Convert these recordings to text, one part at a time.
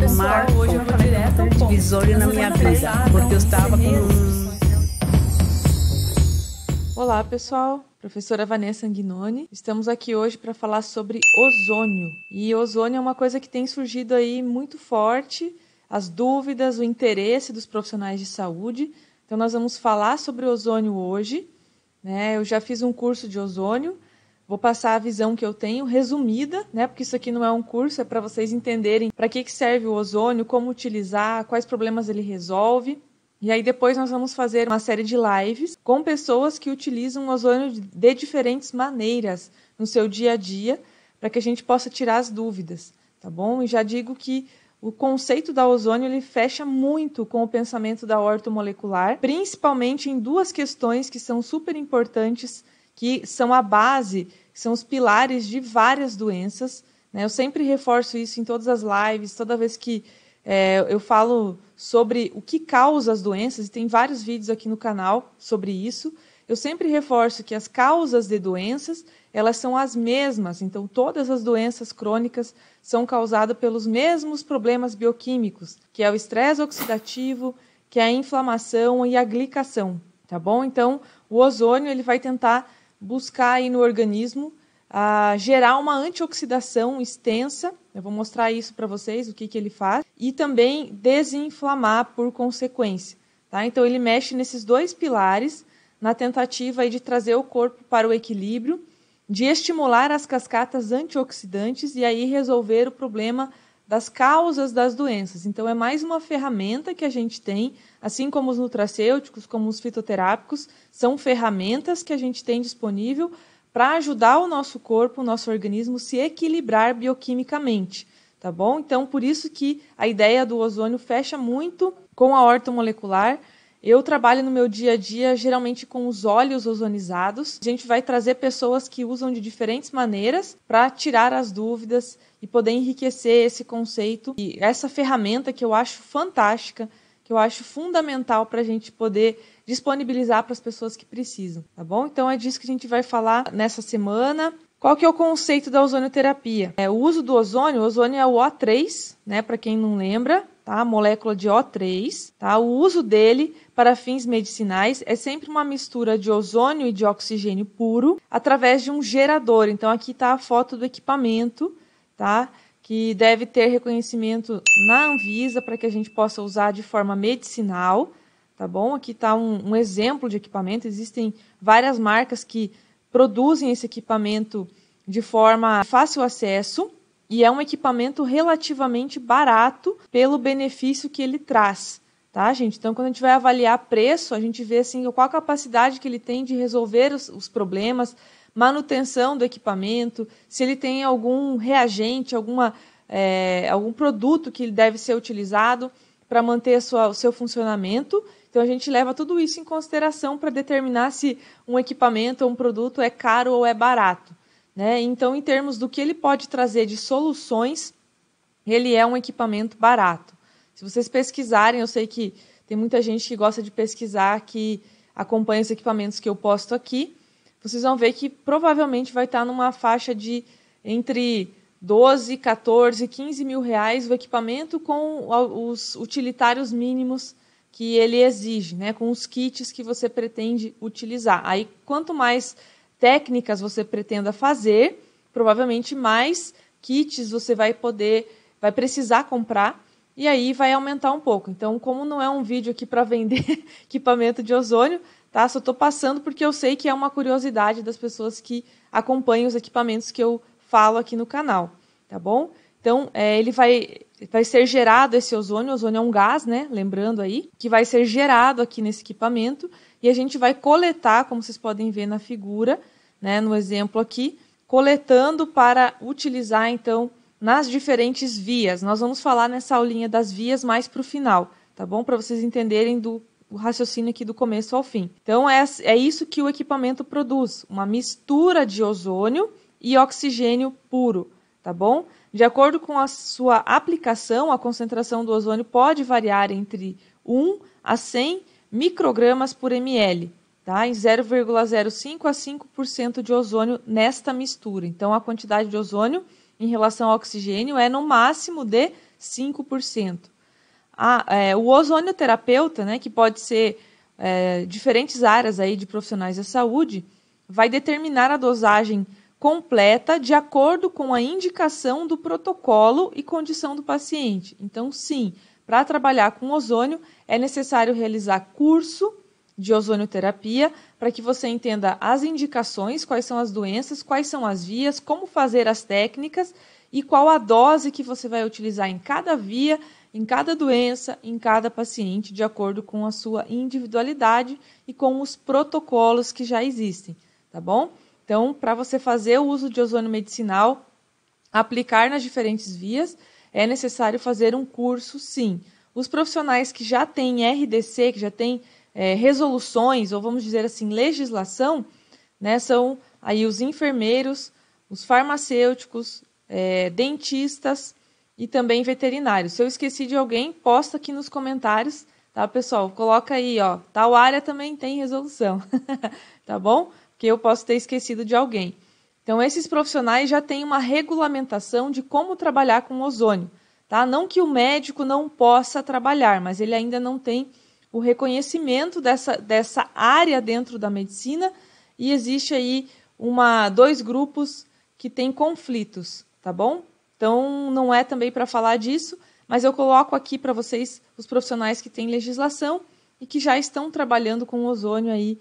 um marco, divisório na minha vida, porque eu estava com... Olá pessoal, professora Vanessa Anguinoni. Estamos aqui hoje para falar sobre ozônio. E ozônio é uma coisa que tem surgido aí muito forte, as dúvidas, o interesse dos profissionais de saúde. Então nós vamos falar sobre ozônio hoje, né? Eu já fiz um curso de ozônio, vou passar a visão que eu tenho, resumida, né? Porque isso aqui não é um curso, é para vocês entenderem para que serve o ozônio, como utilizar, quais problemas ele resolve. E aí depois nós vamos fazer uma série de lives com pessoas que utilizam o ozônio de diferentes maneiras no seu dia a dia, para que a gente possa tirar as dúvidas, tá bom? E já digo que o conceito da ozônio ele fecha muito com o pensamento da ortomolecular, principalmente em duas questões que são super importantes, que são a base, são os pilares de várias doenças, né? Eu sempre reforço isso em todas as lives, toda vez que eu falo sobre o que causa as doenças, e tem vários vídeos aqui no canal sobre isso. Eu sempre reforço que as causas de doenças, elas são as mesmas. Então, todas as doenças crônicas são causadas pelos mesmos problemas bioquímicos, que é o estresse oxidativo, que é a inflamação e a glicação, tá bom? Então, o ozônio ele vai tentar buscar aí no organismo gerar uma antioxidação extensa. Eu vou mostrar isso para vocês, o que ele faz, e também desinflamar por consequência, tá? Então ele mexe nesses dois pilares na tentativa aí de trazer o corpo para o equilíbrio, de estimular as cascatas antioxidantes e aí resolver o problema das causas das doenças. Então é mais uma ferramenta que a gente tem, assim como os nutracêuticos, como os fitoterápicos, são ferramentas que a gente tem disponível para ajudar o nosso corpo, o nosso organismo se equilibrar bioquimicamente, tá bom? Então, por isso que a ideia do ozônio fecha muito com a ortomolecular. Eu trabalho no meu dia a dia, geralmente com os óleos ozonizados. A gente vai trazer pessoas que usam de diferentes maneiras para tirar as dúvidas e poder enriquecer esse conceito. E essa ferramenta que eu acho fantástica, que eu acho fundamental para a gente poder disponibilizar para as pessoas que precisam, tá bom? Então é disso que a gente vai falar nessa semana. Qual que é o conceito da ozonioterapia? O uso do ozônio, o ozônio é o O3, né? Para quem não lembra, tá? A molécula de O3, tá? O uso dele para fins medicinais é sempre uma mistura de ozônio e de oxigênio puro através de um gerador. Então aqui está a foto do equipamento, tá? Que deve ter reconhecimento na Anvisa para que a gente possa usar de forma medicinal, tá bom? Aqui está um exemplo de equipamento. Existem várias marcas que produzem esse equipamento de forma fácil acesso e é um equipamento relativamente barato pelo benefício que ele traz, tá, gente? Então, quando a gente vai avaliar preço, a gente vê assim, qual a capacidade que ele tem de resolver os problemas, manutenção do equipamento, se ele tem algum reagente, algum produto que deve ser utilizado para manter o seu funcionamento. Então, a gente leva tudo isso em consideração para determinar se um equipamento ou um produto é caro ou é barato, né? Então, em termos do que ele pode trazer de soluções, ele é um equipamento barato. Se vocês pesquisarem, eu sei que tem muita gente que gosta de pesquisar, que acompanha os equipamentos que eu posto aqui, vocês vão ver que provavelmente vai estar numa faixa de entre 12, 14, 15 mil reais o equipamento com os utilitários mínimos que ele exige, né, com os kits que você pretende utilizar. Aí, quanto mais técnicas você pretenda fazer, provavelmente mais kits você vai precisar comprar, e aí vai aumentar um pouco. Então, como não é um vídeo aqui para vender equipamento de ozônio, tá? Só estou passando porque eu sei que é uma curiosidade das pessoas que acompanham os equipamentos que eu falo aqui no canal, tá bom? Então, ele vai ser gerado esse ozônio. O ozônio é um gás, né? Lembrando aí, que vai ser gerado aqui nesse equipamento e a gente vai coletar, como vocês podem ver na figura, né? No exemplo aqui, coletando para utilizar, então, nas diferentes vias. Nós vamos falar nessa aulinha das vias mais para o final, tá bom? Para vocês entenderem o raciocínio aqui do começo ao fim. Então, é isso que o equipamento produz, uma mistura de ozônio e oxigênio puro, tá bom? De acordo com a sua aplicação, a concentração do ozônio pode variar entre 1 a 100 microgramas por ml, tá? Em 0,05 a 5% de ozônio nesta mistura. Então, a quantidade de ozônio em relação ao oxigênio é no máximo de 5%. O ozonioterapeuta, né, que pode ser diferentes áreas aí de profissionais da saúde, vai determinar a dosagem completa de acordo com a indicação do protocolo e condição do paciente. Então, sim, para trabalhar com ozônio é necessário realizar curso de ozonioterapia para que você entenda as indicações, quais são as doenças, quais são as vias, como fazer as técnicas e qual a dose que você vai utilizar em cada via, em cada doença, em cada paciente, de acordo com a sua individualidade e com os protocolos que já existem, tá bom? Então, para você fazer o uso de ozônio medicinal, aplicar nas diferentes vias, é necessário fazer um curso, sim. Os profissionais que já têm RDC, que já têm resoluções, ou vamos dizer assim, legislação, né, são aí os enfermeiros, os farmacêuticos, dentistas e também veterinários. Se eu esqueci de alguém, posta aqui nos comentários, tá, pessoal? Coloca aí, ó, tal área também tem resolução, tá bom? Porque eu posso ter esquecido de alguém. Então, esses profissionais já têm uma regulamentação de como trabalhar com ozônio, tá? Não que o médico não possa trabalhar, mas ele ainda não tem o reconhecimento dessa área dentro da medicina e existe aí dois grupos que têm conflitos, tá bom? Então, não é também para falar disso, mas eu coloco aqui para vocês os profissionais que têm legislação e que já estão trabalhando com ozônio aí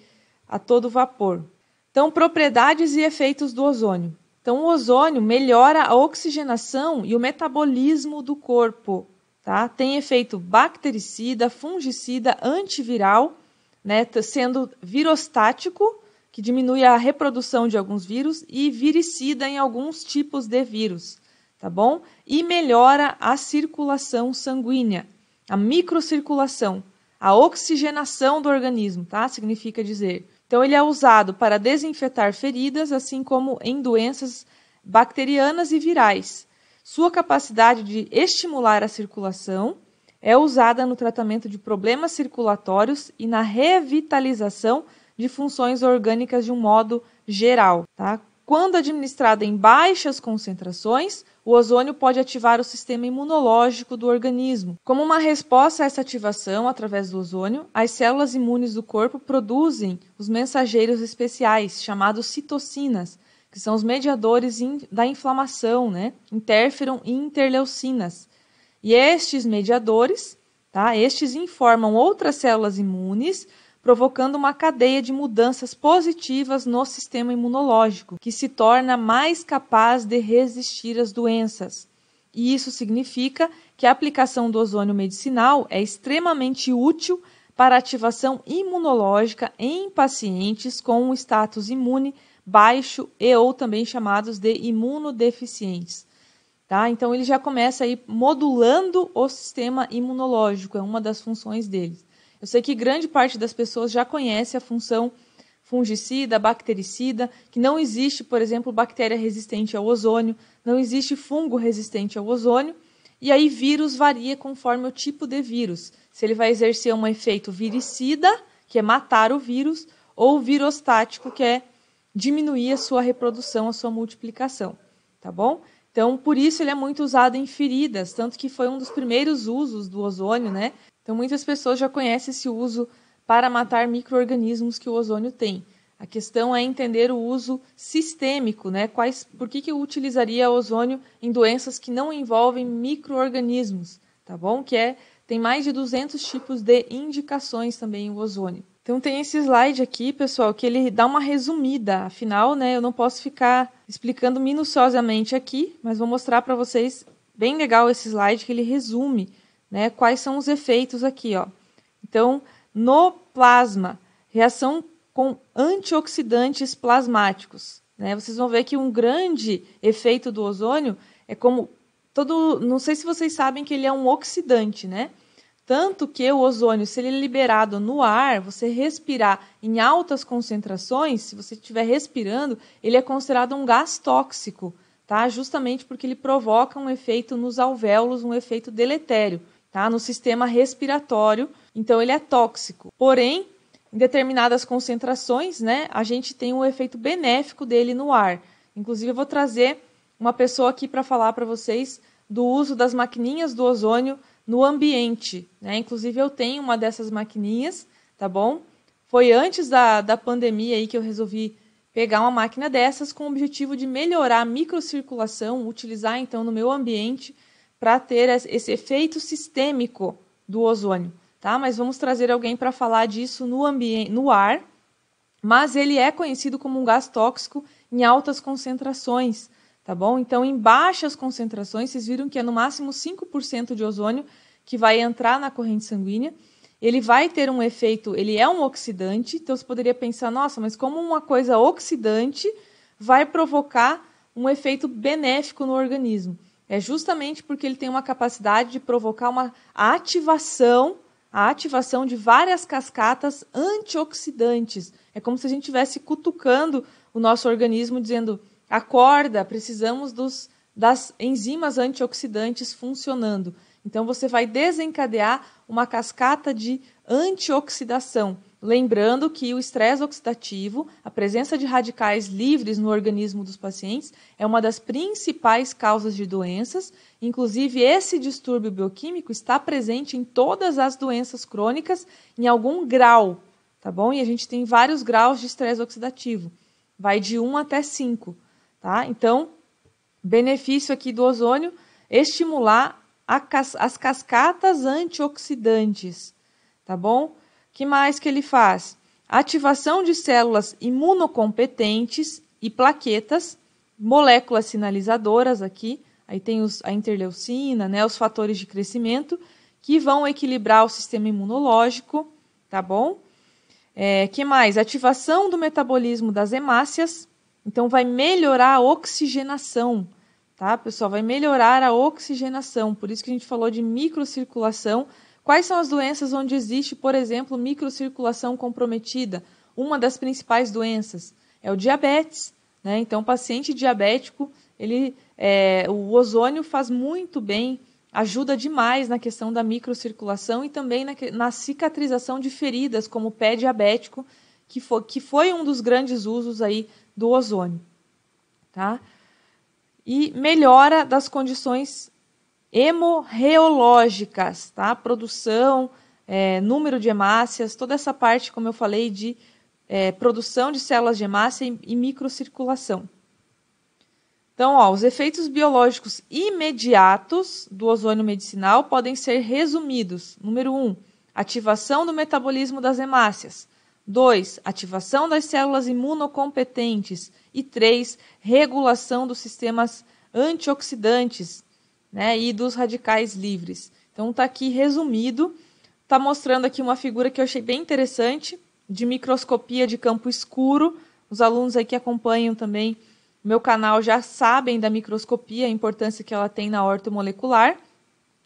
a todo vapor. Então, propriedades e efeitos do ozônio. Então, o ozônio melhora a oxigenação e o metabolismo do corpo, tá? Tem efeito bactericida, fungicida, antiviral, né? Sendo virostático, que diminui a reprodução de alguns vírus, e viricida em alguns tipos de vírus, tá bom? E melhora a circulação sanguínea, a microcirculação, a oxigenação do organismo, tá? Significa dizer. Então, ele é usado para desinfetar feridas, assim como em doenças bacterianas e virais. Sua capacidade de estimular a circulação é usada no tratamento de problemas circulatórios e na revitalização de funções orgânicas de um modo geral, tá? Quando administrado em baixas concentrações, o ozônio pode ativar o sistema imunológico do organismo. Como uma resposta a essa ativação através do ozônio, as células imunes do corpo produzem os mensageiros especiais, chamados citocinas, que são os mediadores da inflamação, né? Interferon e interleucinas. E estes mediadores, tá? Estes informam outras células imunes, provocando uma cadeia de mudanças positivas no sistema imunológico, que se torna mais capaz de resistir às doenças. E isso significa que a aplicação do ozônio medicinal é extremamente útil para a ativação imunológica em pacientes com um status imune baixo e ou também chamados de imunodeficientes. Tá? Então, ele já começa aí modulando o sistema imunológico, é uma das funções deles. Eu sei que grande parte das pessoas já conhece a função fungicida, bactericida, que não existe, por exemplo, bactéria resistente ao ozônio, não existe fungo resistente ao ozônio, e aí vírus varia conforme o tipo de vírus. Se ele vai exercer um efeito viricida, que é matar o vírus, ou virostático, que é diminuir a sua reprodução, a sua multiplicação, tá bom? Então, por isso ele é muito usado em feridas, tanto que foi um dos primeiros usos do ozônio, né? Então, muitas pessoas já conhecem esse uso para matar micro-organismos que o ozônio tem. A questão é entender o uso sistêmico, né? Por que eu utilizaria ozônio em doenças que não envolvem micro-organismos, tá bom? Tem mais de 200 tipos de indicações também o ozônio. Então, tem esse slide aqui, pessoal, que ele dá uma resumida. Afinal, né, eu não posso ficar explicando minuciosamente aqui, mas vou mostrar para vocês, bem legal esse slide, que ele resume, né, quais são os efeitos aqui, ó. Então, no plasma, reação com antioxidantes plasmáticos, né? Vocês vão ver que um grande efeito do ozônio é como não sei se vocês sabem que ele é um oxidante, né? Tanto que o ozônio, se ele é liberado no ar, você respirar em altas concentrações, se você estiver respirando, ele é considerado um gás tóxico, tá? Justamente porque ele provoca um efeito nos alvéolos, um efeito deletério, tá? No sistema respiratório, então ele é tóxico. Porém, em determinadas concentrações, né, a gente tem um efeito benéfico dele no ar. Inclusive, eu vou trazer uma pessoa aqui para falar para vocês do uso das maquininhas do ozônio no ambiente, né? Inclusive eu tenho uma dessas maquininhas, tá bom? Foi antes da pandemia aí que eu resolvi pegar uma máquina dessas com o objetivo de melhorar a microcirculação, utilizar então no meu ambiente para ter esse efeito sistêmico do ozônio, tá? Mas vamos trazer alguém para falar disso no ambiente, no ar, mas ele é conhecido como um gás tóxico em altas concentrações, tá bom? Então, em baixas concentrações, vocês viram que é no máximo 5% de ozônio que vai entrar na corrente sanguínea. Ele vai ter um efeito, ele é um oxidante, então você poderia pensar, nossa, mas como uma coisa oxidante vai provocar um efeito benéfico no organismo? É justamente porque ele tem uma capacidade de provocar a ativação de várias cascatas antioxidantes. É como se a gente estivesse cutucando o nosso organismo, dizendo, acorda, precisamos das enzimas antioxidantes funcionando. Então, você vai desencadear uma cascata de antioxidação. Lembrando que o estresse oxidativo, a presença de radicais livres no organismo dos pacientes, é uma das principais causas de doenças. Inclusive, esse distúrbio bioquímico está presente em todas as doenças crônicas em algum grau, tá bom? E a gente tem vários graus de estresse oxidativo. Vai de 1 até 5, tá? Então, benefício aqui do ozônio, estimular as cascatas antioxidantes, tá bom? Que mais que ele faz? Ativação de células imunocompetentes e plaquetas, moléculas sinalizadoras aqui, aí tem a interleucina, né, os fatores de crescimento, que vão equilibrar o sistema imunológico, tá bom? Que mais? Ativação do metabolismo das hemácias, então vai melhorar a oxigenação, tá, pessoal? Vai melhorar a oxigenação, por isso que a gente falou de microcirculação. Quais são as doenças onde existe, por exemplo, microcirculação comprometida? Uma das principais doenças é o diabetes, né? Então, o paciente diabético, o ozônio faz muito bem, ajuda demais na questão da microcirculação e também na cicatrização de feridas, como o pé diabético, que foi um dos grandes usos aí do ozônio, tá? E melhora das condições hemorreológicas, tá? Produção, número de hemácias, toda essa parte, como eu falei, de produção de células de hemácia e microcirculação. Então, os efeitos biológicos imediatos do ozônio medicinal podem ser resumidos. Número 1, ativação do metabolismo das hemácias. 2, ativação das células imunocompetentes. E 3, regulação dos sistemas antioxidantes, né, e dos radicais livres. Então, está aqui resumido. Está mostrando aqui uma figura que eu achei bem interessante, de microscopia de campo escuro. Os alunos aí que acompanham também o meu canal já sabem da microscopia, a importância que ela tem na ortomolecular.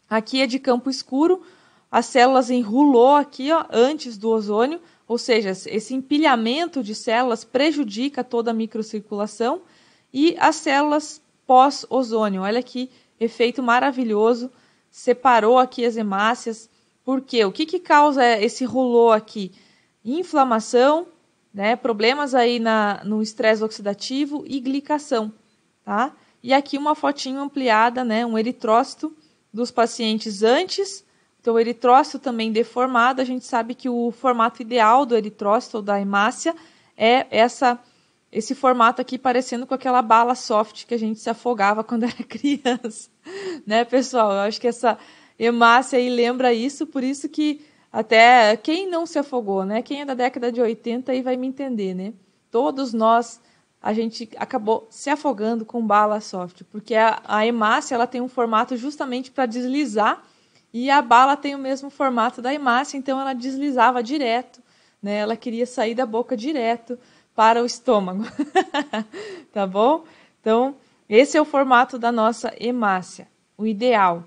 Aqui é de campo escuro, as células em rouleau aqui, antes do ozônio, ou seja, esse empilhamento de células prejudica toda a microcirculação, e as células pós-ozônio. Olha que efeito maravilhoso, separou aqui as hemácias. Por quê? O que causa esse rouleau aqui? Inflamação, né? Problemas aí no estresse oxidativo e glicação, tá? E aqui uma fotinho ampliada, né? Um eritrócito dos pacientes antes. Então, o eritrócito também deformado, a gente sabe que o formato ideal do eritrócito ou da hemácia é esse formato aqui parecendo com aquela bala soft que a gente se afogava quando era criança, né, pessoal? Eu acho que essa hemácia aí lembra isso, por isso que até quem não se afogou, né? Quem é da década de 80 aí vai me entender, né? Todos nós, a gente acabou se afogando com bala soft, porque a hemácia ela tem um formato justamente para deslizar, e a bala tem o mesmo formato da hemácia, então ela deslizava direto, né? Ela queria sair da boca direto para o estômago. Tá bom? Então, esse é o formato da nossa hemácia, o ideal.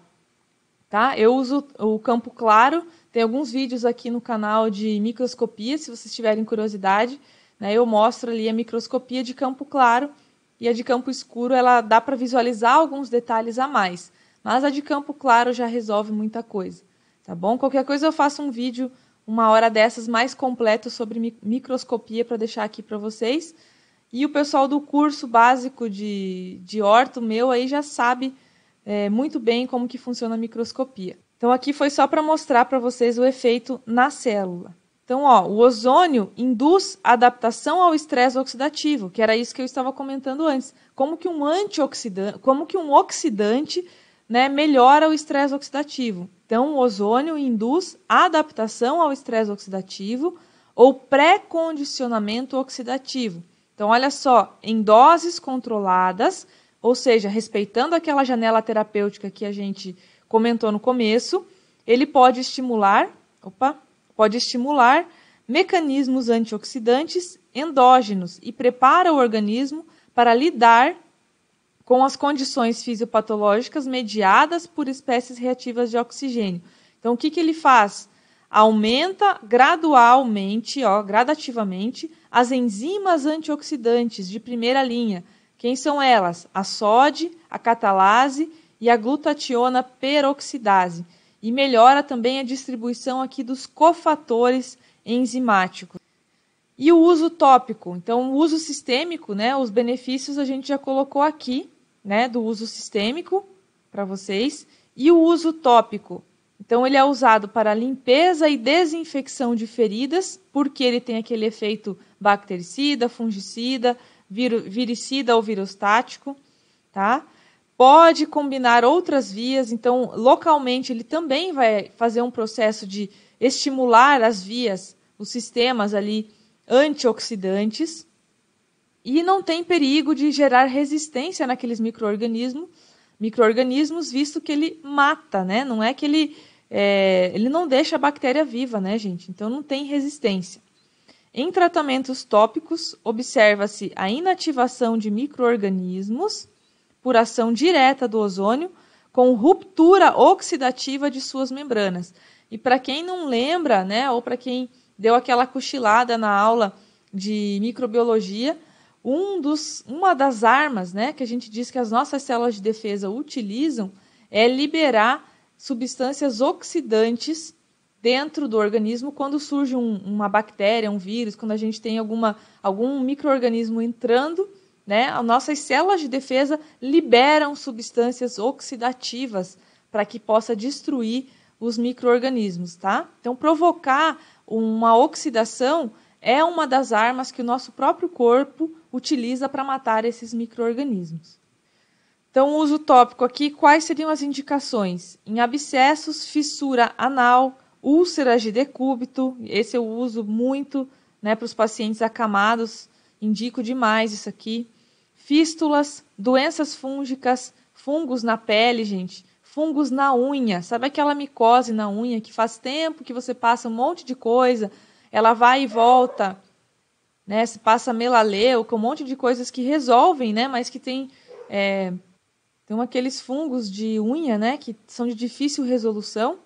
Tá? Eu uso o campo claro, tem alguns vídeos aqui no canal de microscopia, se vocês tiverem curiosidade, né? Eu mostro ali a microscopia de campo claro, e a de campo escuro ela dá para visualizar alguns detalhes a mais. Mas a de campo claro já resolve muita coisa, tá bom? Qualquer coisa eu faço um vídeo, uma hora dessas, mais completo sobre microscopia para deixar aqui para vocês. E o pessoal do curso básico de orto meu aí já sabe muito bem como que funciona a microscopia. Então aqui foi só para mostrar para vocês o efeito na célula. Então, o ozônio induz adaptação ao estresse oxidativo, que era isso que eu estava comentando antes. Como que um oxidante, né, melhora o estresse oxidativo. Então, o ozônio induz adaptação ao estresse oxidativo ou pré-condicionamento oxidativo. Então, olha só, em doses controladas, ou seja, respeitando aquela janela terapêutica que a gente comentou no começo, ele pode estimular mecanismos antioxidantes endógenos e prepara o organismo para lidar com as condições fisiopatológicas mediadas por espécies reativas de oxigênio. Então, o que ele faz? Aumenta gradativamente, as enzimas antioxidantes de primeira linha. Quem são elas? A SOD, a catalase e a glutationa peroxidase. E melhora também a distribuição aqui dos cofatores enzimáticos. E o uso tópico? Então, o uso sistêmico, né, os benefícios a gente já colocou aqui, né, do uso sistêmico para vocês. E o uso tópico? Então, ele é usado para limpeza e desinfecção de feridas, porque ele tem aquele efeito bactericida, fungicida, viricida ou virostático, tá? Pode combinar outras vias, então localmente ele também vai fazer um processo de estimular as vias, os sistemas ali antioxidantes, e não tem perigo de gerar resistência naqueles micro-organismos, visto que ele mata, né? Não é que ele não deixa a bactéria viva, né, gente? Então não tem resistência. Em tratamentos tópicos, observa-se a inativação de micro-organismos por ação direta do ozônio, com ruptura oxidativa de suas membranas. E para quem não lembra, né, ou para quem deu aquela cochilada na aula de microbiologia, uma das armas, né, que a gente diz que as nossas células de defesa utilizam é liberar substâncias oxidantes dentro do organismo quando surge uma bactéria, um vírus, quando a gente tem algum micro-organismo entrando, né, as nossas células de defesa liberam substâncias oxidativas para que possa destruir os micro-organismos, tá? Então, provocar uma oxidação é uma das armas que o nosso próprio corpo utiliza para matar esses micro-organismos. Então, o uso tópico aqui, quais seriam as indicações? Em abscessos, fissura anal, úlceras de decúbito, esse eu uso muito, né, para os pacientes acamados, indico demais isso aqui. Fístulas, doenças fúngicas, fungos na pele, gente, fungos na unha. Sabe aquela micose na unha que faz tempo que você passa um monte de coisa, ela vai e volta, né? Se passa melaleuca, um monte de coisas que resolvem, né? Mas que tem aqueles fungos de unha, né? Que são de difícil resolução.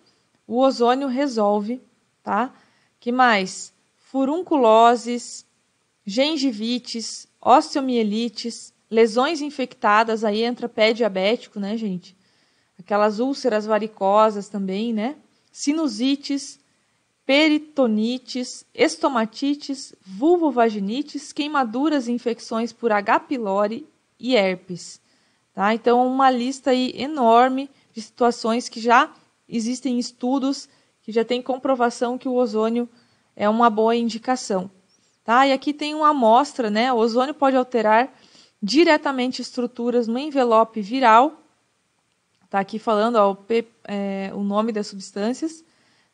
O ozônio resolve, tá? Que mais? Furunculoses, gengivites, osteomielites, lesões infectadas, aí entra pé diabético, né, gente? Aquelas úlceras varicosas também, né? Sinusites, peritonites, estomatites, vulvovaginites, queimaduras e infecções por H. pylori e herpes, tá? Então, uma lista aí enorme de situações que já existem estudos, que já tem comprovação que o ozônio é uma boa indicação. Tá? E aqui tem uma amostra, né? O ozônio pode alterar diretamente estruturas no envelope viral. Está aqui falando o nome das substâncias,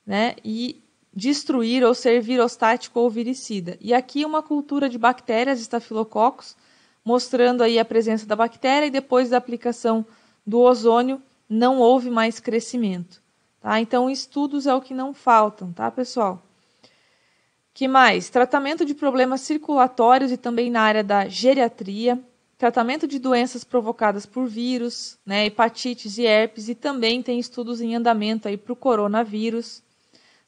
né? E destruir ou ser virostático ou viricida. E aqui uma cultura de bactérias, estafilococos, mostrando aí a presença da bactéria e depois da aplicação do ozônio não houve mais crescimento. Tá? Então, estudos é o que não faltam, tá, pessoal? Que mais? Tratamento de problemas circulatórios e também na área da geriatria, tratamento de doenças provocadas por vírus, né, hepatites e herpes, e também tem estudos em andamento aí para o coronavírus.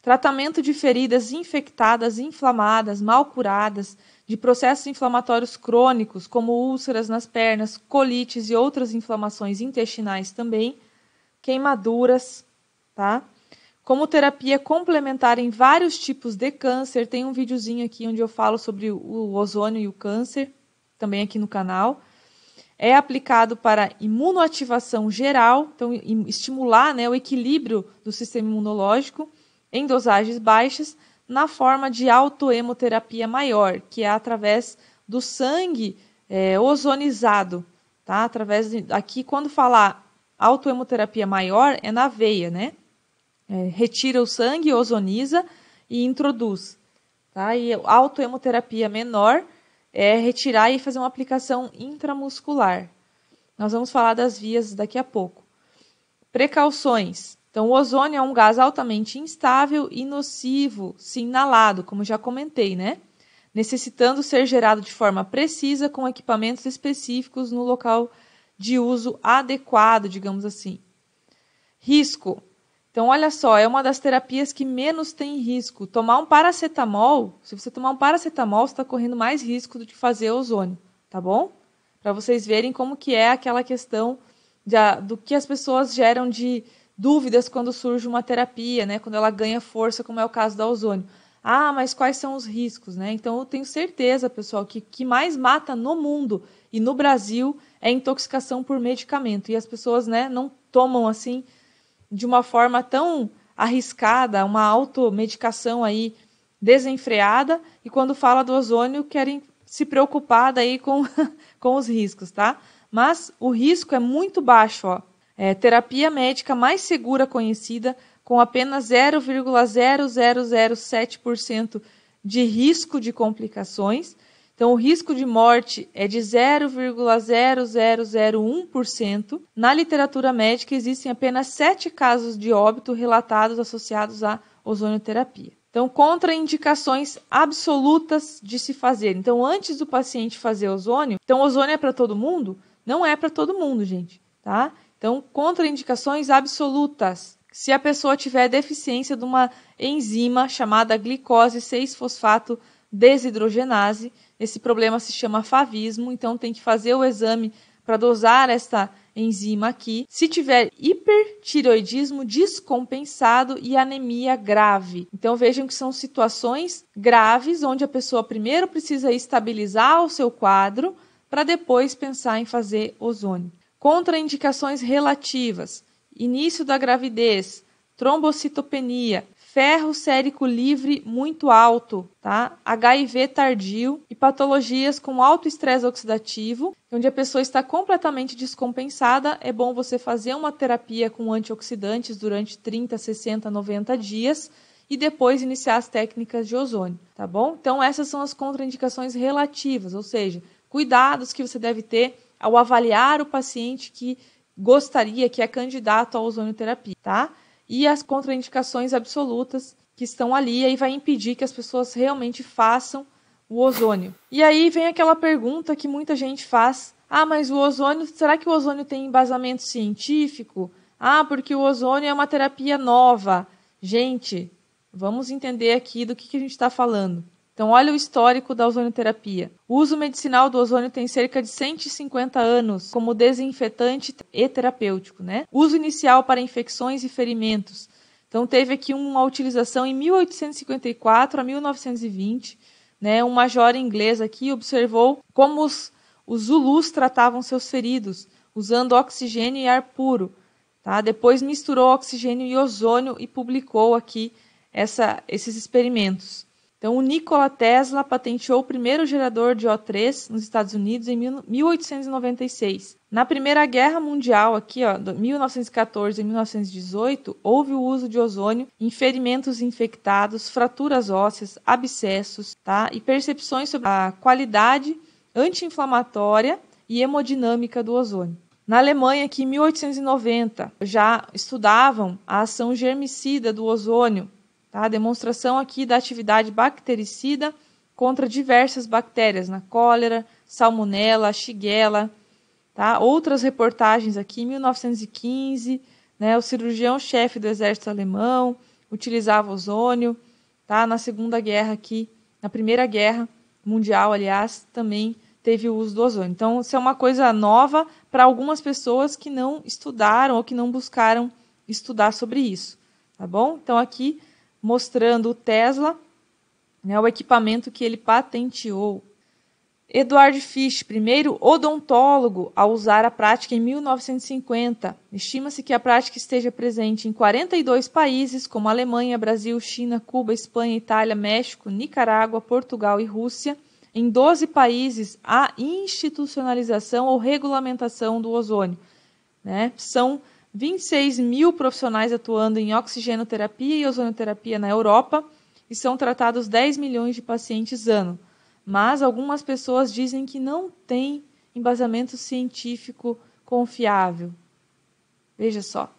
Tratamento de feridas infectadas, inflamadas, mal curadas, de processos inflamatórios crônicos, como úlceras nas pernas, colites e outras inflamações intestinais também, queimaduras, tá? Como terapia complementar em vários tipos de câncer, tem um videozinho aqui onde eu falo sobre o ozônio e o câncer, também aqui no canal. É aplicado para imunoativação geral, então estimular, né, o equilíbrio do sistema imunológico em dosagens baixas, na forma de autohemoterapia maior, que é através do sangue ozonizado. Tá? Aqui, quando falar autohemoterapia maior, é na veia, né? Retira o sangue, ozoniza e introduz. Tá? E autohemoterapia menor é retirar e fazer uma aplicação intramuscular. Nós vamos falar das vias daqui a pouco. Precauções. Então, o ozônio é um gás altamente instável e nocivo se inalado, como já comentei, né? Necessitando ser gerado de forma precisa com equipamentos específicos no local de uso adequado, digamos assim. Risco. Então, olha só, é uma das terapias que menos tem risco. Tomar um paracetamol, se você tomar um paracetamol, você está correndo mais risco do que fazer ozônio, tá bom? Para vocês verem como que é aquela questão do que as pessoas geram de dúvidas quando surge uma terapia, né? Quando ela ganha força, como é o caso da ozônio. Ah, mas quais são os riscos, né? Então, eu tenho certeza, pessoal, que o que mais mata no mundo e no Brasil é intoxicação por medicamento. E as pessoas, né, não tomam assim de uma forma tão arriscada, uma automedicação aí desenfreada, e quando fala do ozônio querem se preocupar daí com os riscos, tá? Mas o risco é muito baixo, ó. Terapia médica mais segura conhecida, com apenas 0,0007% de risco de complicações. Então, o risco de morte é de 0,0001%. Na literatura médica, existem apenas 7 casos de óbito relatados associados à ozonioterapia. Então, contraindicações absolutas de se fazer. Então, antes do paciente fazer ozônio, então ozônio é para todo mundo? Não é para todo mundo, gente, tá? Então, contraindicações absolutas. Se a pessoa tiver deficiência de uma enzima chamada glicose 6-fosfato desidrogenase, esse problema se chama favismo, então tem que fazer o exame para dosar essa enzima aqui. Se tiver hipertireoidismo descompensado e anemia grave. Então vejam que são situações graves, onde a pessoa primeiro precisa estabilizar o seu quadro, para depois pensar em fazer ozônio. Contraindicações relativas: início da gravidez, trombocitopenia, ferro sérico livre muito alto, tá? HIV tardio e patologias com alto estresse oxidativo, onde a pessoa está completamente descompensada. É bom você fazer uma terapia com antioxidantes durante 30, 60, 90 dias e depois iniciar as técnicas de ozônio, tá bom? Então essas são as contraindicações relativas, ou seja, cuidados que você deve ter ao avaliar o paciente que gostaria, que é candidato à ozonioterapia, tá? E as contraindicações absolutas que estão ali, e aí vai impedir que as pessoas realmente façam o ozônio. E aí vem aquela pergunta que muita gente faz: ah, mas o ozônio, será que o ozônio tem embasamento científico? Ah, porque o ozônio é uma terapia nova. Gente, vamos entender aqui do que a gente está falando. Então, olha o histórico da ozonioterapia. O uso medicinal do ozônio tem cerca de 150 anos como desinfetante e terapêutico, né? Uso inicial para infecções e ferimentos. Então, teve aqui uma utilização em 1854 a 1920. Né? Um major inglês aqui observou como os Zulus tratavam seus feridos, usando oxigênio e ar puro. Tá? Depois misturou oxigênio e ozônio e publicou aqui esses experimentos. Então, o Nikola Tesla patenteou o primeiro gerador de O3 nos Estados Unidos em 1896. Na Primeira Guerra Mundial, aqui, ó, 1914 e 1918, houve o uso de ozônio em ferimentos infectados, fraturas ósseas, abscessos, tá? E percepções sobre a qualidade anti-inflamatória e hemodinâmica do ozônio. Na Alemanha, aqui em 1890, já estudavam a ação germicida do ozônio. Tá? A demonstração aqui da atividade bactericida contra diversas bactérias, na cólera, salmonela, shigella. Tá? Outras reportagens aqui, em 1915, né, o cirurgião-chefe do exército alemão utilizava ozônio. Tá? Na Segunda Guerra aqui, na Primeira Guerra Mundial, aliás, também teve o uso do ozônio. Então, isso é uma coisa nova para algumas pessoas que não estudaram ou que não buscaram estudar sobre isso. Tá bom? Então, aqui mostrando o Tesla, né, o equipamento que ele patenteou. Eduard Fisch, primeiro odontólogo a usar a prática em 1950. Estima-se que a prática esteja presente em 42 países, como Alemanha, Brasil, China, Cuba, Espanha, Itália, México, Nicarágua, Portugal e Rússia. Em 12 países, há institucionalização ou regulamentação do ozônio, né? São 26 mil profissionais atuando em oxigenoterapia e ozonioterapia na Europa e são tratados 10 milhões de pacientes ano. Mas algumas pessoas dizem que não tem embasamento científico confiável. Veja só.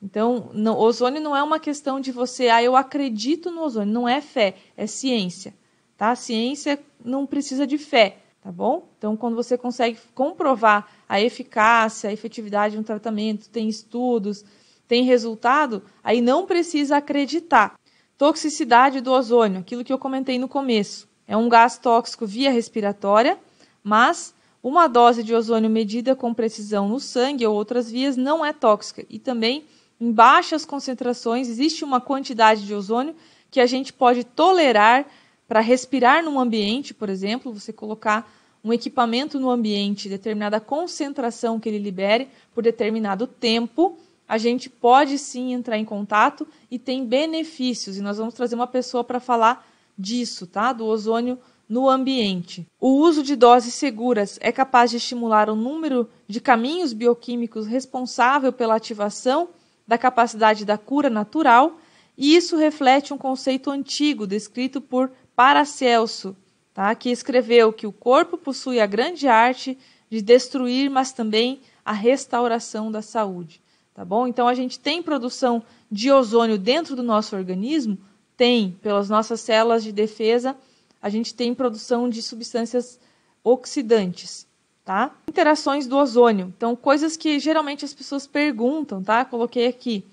Então, ozônio não é uma questão de você, eu acredito no ozônio. Não é fé, é ciência. Tá? A ciência não precisa de fé, tá bom? Então, quando você consegue comprovar a eficácia, a efetividade de um tratamento, tem estudos, tem resultado, aí não precisa acreditar. Toxicidade do ozônio, aquilo que eu comentei no começo. É um gás tóxico via respiratória, mas uma dose de ozônio medida com precisão no sangue ou outras vias não é tóxica. E também, em baixas concentrações, existe uma quantidade de ozônio que a gente pode tolerar para respirar num ambiente, por exemplo, você colocar um equipamento no ambiente, determinada concentração que ele libere por determinado tempo, a gente pode sim entrar em contato e tem benefícios. E nós vamos trazer uma pessoa para falar disso, tá? Do ozônio no ambiente. O uso de doses seguras é capaz de estimular o número de caminhos bioquímicos responsável pela ativação da capacidade da cura natural, e isso reflete um conceito antigo descrito por Paracelso, tá? Que escreveu que o corpo possui a grande arte de destruir, mas também a restauração da saúde. Tá bom? Então, a gente tem produção de ozônio dentro do nosso organismo? Tem, pelas nossas células de defesa, a gente tem produção de substâncias oxidantes, tá? Interações do ozônio. Então, coisas que geralmente as pessoas perguntam, tá? Coloquei aqui.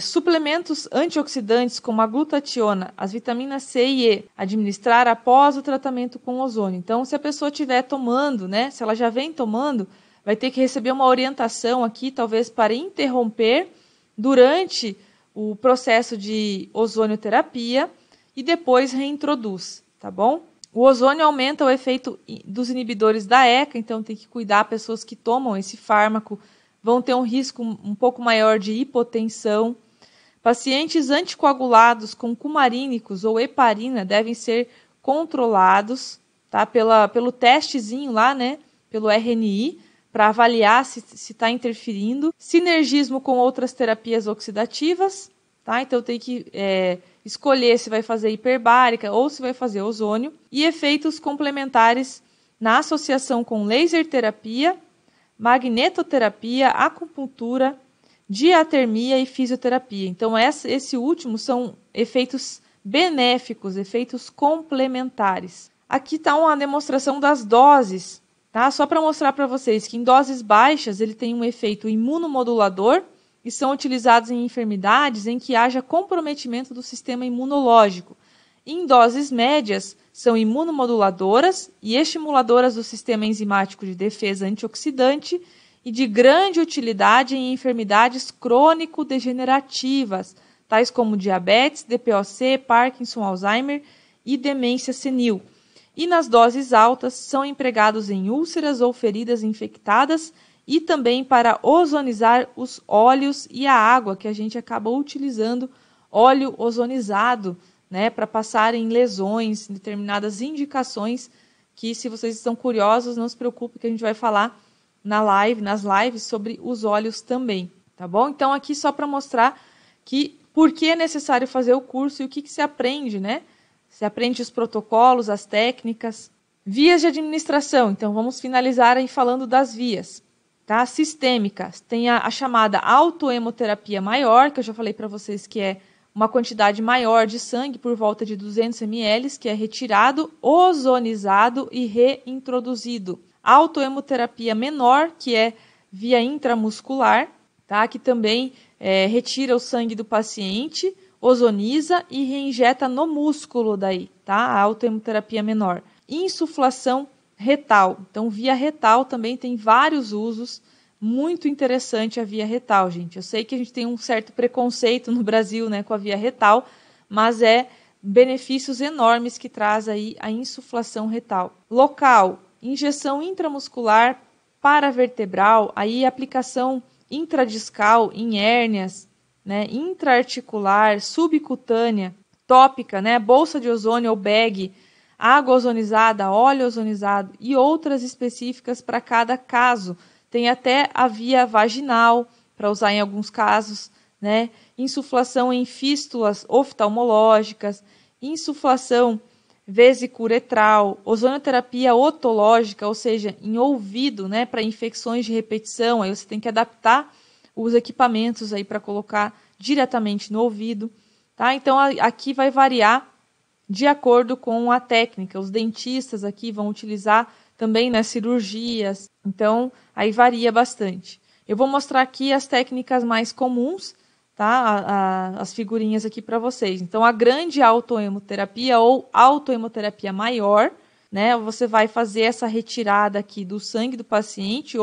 Suplementos antioxidantes como a glutationa, as vitaminas C e E, administrar após o tratamento com ozônio. Então, se a pessoa estiver tomando, né? Se ela já vem tomando, vai ter que receber uma orientação aqui, talvez para interromper durante o processo de ozonioterapia e depois reintroduz, tá bom? O ozônio aumenta o efeito dos inibidores da ECA, então tem que cuidar, pessoas que tomam esse fármaco vão ter um risco um pouco maior de hipotensão. Pacientes anticoagulados com cumarínicos ou heparina devem ser controlados, tá? Pelo testezinho lá, né? Pelo RNI, para avaliar se está interferindo. Sinergismo com outras terapias oxidativas, tá? Então tem que escolher se vai fazer hiperbárica ou se vai fazer ozônio. E efeitos complementares na associação com laser terapia, magnetoterapia, acupuntura, diatermia e fisioterapia. Então, esse último são efeitos benéficos, efeitos complementares. Aqui está uma demonstração das doses, tá? Só para mostrar para vocês que em doses baixas ele tem um efeito imunomodulador e são utilizados em enfermidades em que haja comprometimento do sistema imunológico. Em doses médias, são imunomoduladoras e estimuladoras do sistema enzimático de defesa antioxidante e de grande utilidade em enfermidades crônico-degenerativas, tais como diabetes, DPOC, Parkinson, Alzheimer e demência senil. E nas doses altas, são empregados em úlceras ou feridas infectadas e também para ozonizar os óleos e a água, que a gente acaba utilizando óleo ozonizado, né, para passar em lesões, em determinadas indicações, que se vocês estão curiosos, não se preocupe que a gente vai falar nas lives sobre os óleos também, tá bom? Então aqui só para mostrar que por que é necessário fazer o curso e o que se aprende, né? Se aprende os protocolos, as técnicas. Vias de administração, então vamos finalizar aí falando das vias, tá? Sistêmicas, tem a chamada autohemoterapia maior, que eu já falei para vocês que é uma quantidade maior de sangue, por volta de 200 ml, que é retirado, ozonizado e reintroduzido. Autohemoterapia menor, que é via intramuscular, tá? Que também retira o sangue do paciente, ozoniza e reinjeta no músculo daí, tá? A autohemoterapia menor. Insuflação retal. Então, via retal também tem vários usos. Muito interessante a via retal, gente. Eu sei que a gente tem um certo preconceito no Brasil, né, com a via retal, mas benefícios enormes que traz aí a insuflação retal. Local, injeção intramuscular paravertebral, aí aplicação intradiscal em hérnias, né, intraarticular, subcutânea, tópica, né, bolsa de ozônio ou bag, água ozonizada, óleo ozonizado e outras específicas para cada caso. Tem até a via vaginal, para usar em alguns casos, né? Insuflação em fístulas oftalmológicas, insuflação vesicuretral, ozonioterapia otológica, ou seja, em ouvido, né, para infecções de repetição. Aí você tem que adaptar os equipamentos aí para colocar diretamente no ouvido, tá? Então aqui vai variar de acordo com a técnica. Os dentistas aqui vão utilizar também nas cirurgias, então aí varia bastante. Eu vou mostrar aqui as técnicas mais comuns, tá? As figurinhas aqui para vocês. Então, a grande autohemoterapia ou autohemoterapia maior, né? Você vai fazer essa retirada aqui do sangue do paciente,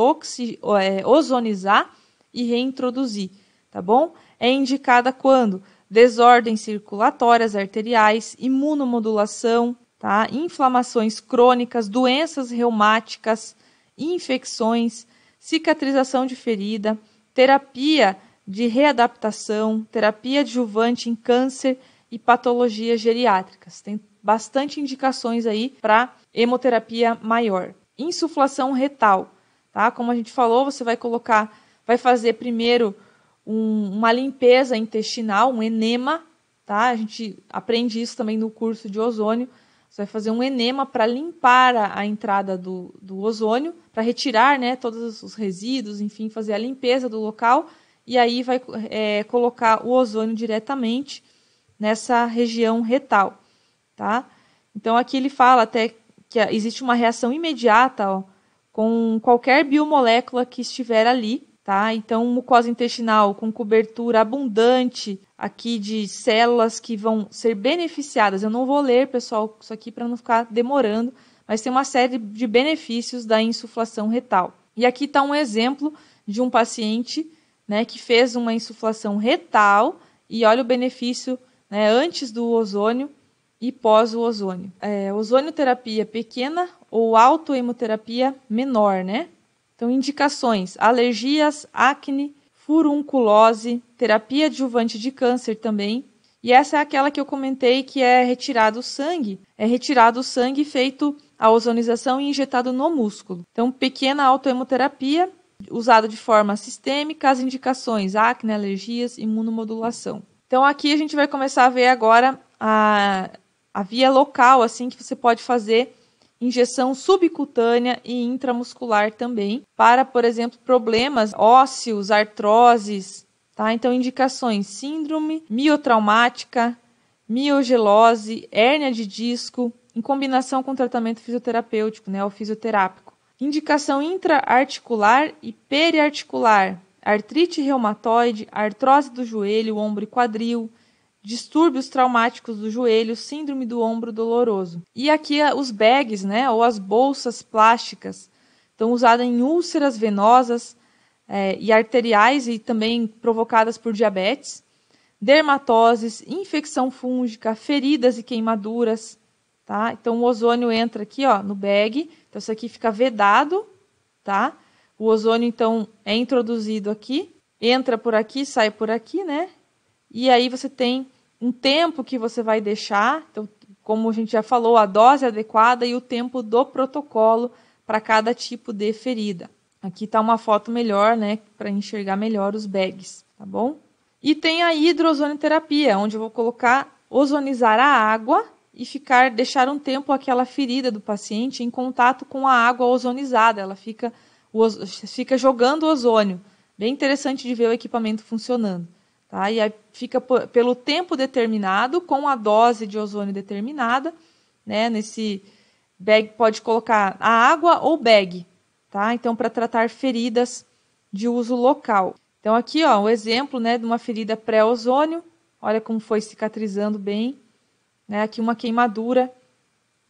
ozonizar e reintroduzir, tá bom? É indicada quando? Desordens circulatórias arteriais, imunomodulação, tá? Inflamações crônicas, doenças reumáticas, infecções, cicatrização de ferida, terapia de readaptação, terapia adjuvante em câncer e patologias geriátricas. Tem bastante indicações aí para hemoterapia maior. Insuflação retal, tá? Como a gente falou, você vai fazer primeiro uma limpeza intestinal, um enema, tá? A gente aprende isso também no curso de ozônio. Você vai fazer um enema para limpar a entrada do ozônio, para retirar, né, todos os resíduos, enfim, fazer a limpeza do local, e aí vai colocar o ozônio diretamente nessa região retal, tá? Então aqui ele fala até que existe uma reação imediata, ó, com qualquer biomolécula que estiver ali, tá? Então mucosa intestinal com cobertura abundante aqui de células que vão ser beneficiadas. Eu não vou ler, pessoal, isso aqui para não ficar demorando, mas tem uma série de benefícios da insuflação retal. E aqui está um exemplo de um paciente, né, que fez uma insuflação retal e olha o benefício, né, antes do ozônio e pós o ozônio. Ozonioterapia pequena ou autohemoterapia menor, né? Então, indicações: alergias, acne, furunculose, terapia adjuvante de câncer também. E essa é aquela que eu comentei que é retirado o sangue. É retirado o sangue feito a ozonização e injetado no músculo. Então, pequena autohemoterapia, usado de forma sistêmica, as indicações: acne, alergias, imunomodulação. Então, aqui a gente vai começar a ver agora a via local, assim, que você pode fazer injeção subcutânea e intramuscular também, para, por exemplo, problemas ósseos, artroses, tá? Então, indicações: síndrome miotraumática, miogelose, hérnia de disco, em combinação com tratamento fisioterapêutico, né, ou fisioterápico. Indicação intraarticular e periarticular, artrite reumatoide, artrose do joelho, ombro e quadril, distúrbios traumáticos do joelho, síndrome do ombro doloroso. E aqui os bags, né, ou as bolsas plásticas, estão usadas em úlceras venosas e arteriais e também provocadas por diabetes, dermatoses, infecção fúngica, feridas e queimaduras, tá? Então o ozônio entra aqui, ó, no bag, então isso aqui fica vedado, tá? O ozônio então é introduzido aqui, entra por aqui, sai por aqui, né? E aí você tem um tempo que você vai deixar, então, como a gente já falou, a dose adequada e o tempo do protocolo para cada tipo de ferida. Aqui está uma foto melhor, né, para enxergar melhor os bags, tá bom? E tem a hidroozonioterapia, onde eu vou ozonizar a água e deixar um tempo aquela ferida do paciente em contato com a água ozonizada. Ela fica jogando ozônio. Bem interessante de ver o equipamento funcionando. Tá? E aí fica pelo tempo determinado, com a dose de ozônio determinada, né? Nesse bag pode colocar a água ou bag, tá? Então, para tratar feridas de uso local. Então, aqui, ó, o exemplo, né, de uma ferida pré-ozônio. Olha como foi cicatrizando bem. Né? Aqui uma queimadura,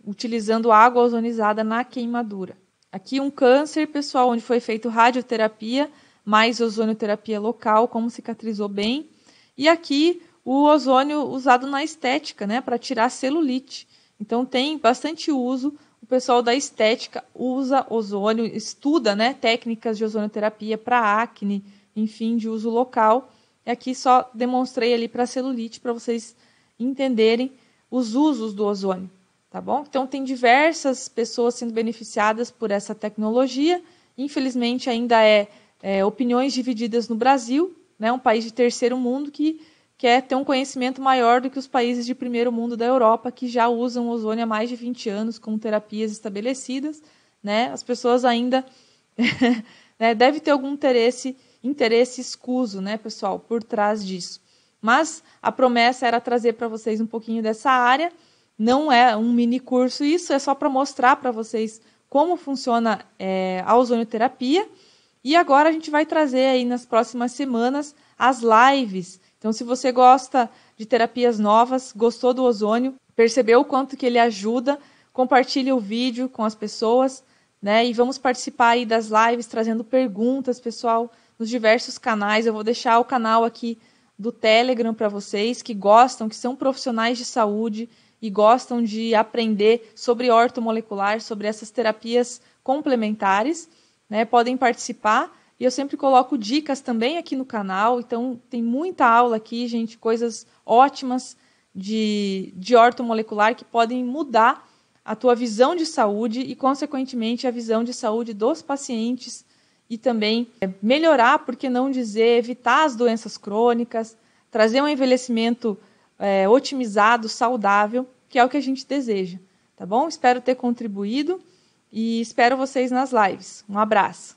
utilizando água ozonizada na queimadura. Aqui um câncer, pessoal, onde foi feito radioterapia, mais ozonioterapia local, como cicatrizou bem. E aqui o ozônio usado na estética, né, para tirar celulite. Então tem bastante uso. O pessoal da estética usa ozônio, estuda, né, técnicas de ozonioterapia para acne, enfim, de uso local. E aqui só demonstrei ali para celulite para vocês entenderem os usos do ozônio, tá bom? Então tem diversas pessoas sendo beneficiadas por essa tecnologia. Infelizmente ainda opiniões divididas no Brasil, né, um país de terceiro mundo que quer ter um conhecimento maior do que os países de primeiro mundo da Europa, que já usam ozônio há mais de 20 anos com terapias estabelecidas, né? As pessoas ainda né, deve ter algum interesse escuso, né, pessoal, por trás disso. Mas a promessa era trazer para vocês um pouquinho dessa área. Não é um mini curso isso, é só para mostrar para vocês como funciona a ozonioterapia. E agora a gente vai trazer aí nas próximas semanas as lives. Então, se você gosta de terapias novas, gostou do ozônio, percebeu o quanto que ele ajuda, compartilhe o vídeo com as pessoas, né? E vamos participar aí das lives, trazendo perguntas, pessoal, nos diversos canais. Eu vou deixar o canal aqui do Telegram para vocês que gostam, que são profissionais de saúde e gostam de aprender sobre ortomolecular, sobre essas terapias complementares, né? Podem participar. E eu sempre coloco dicas também aqui no canal, então tem muita aula aqui, gente, coisas ótimas de ortomolecular que podem mudar a tua visão de saúde e, consequentemente, a visão de saúde dos pacientes e também melhorar, por que não dizer, evitar as doenças crônicas, trazer um envelhecimento otimizado, saudável, que é o que a gente deseja, tá bom? Espero ter contribuído e espero vocês nas lives. Um abraço!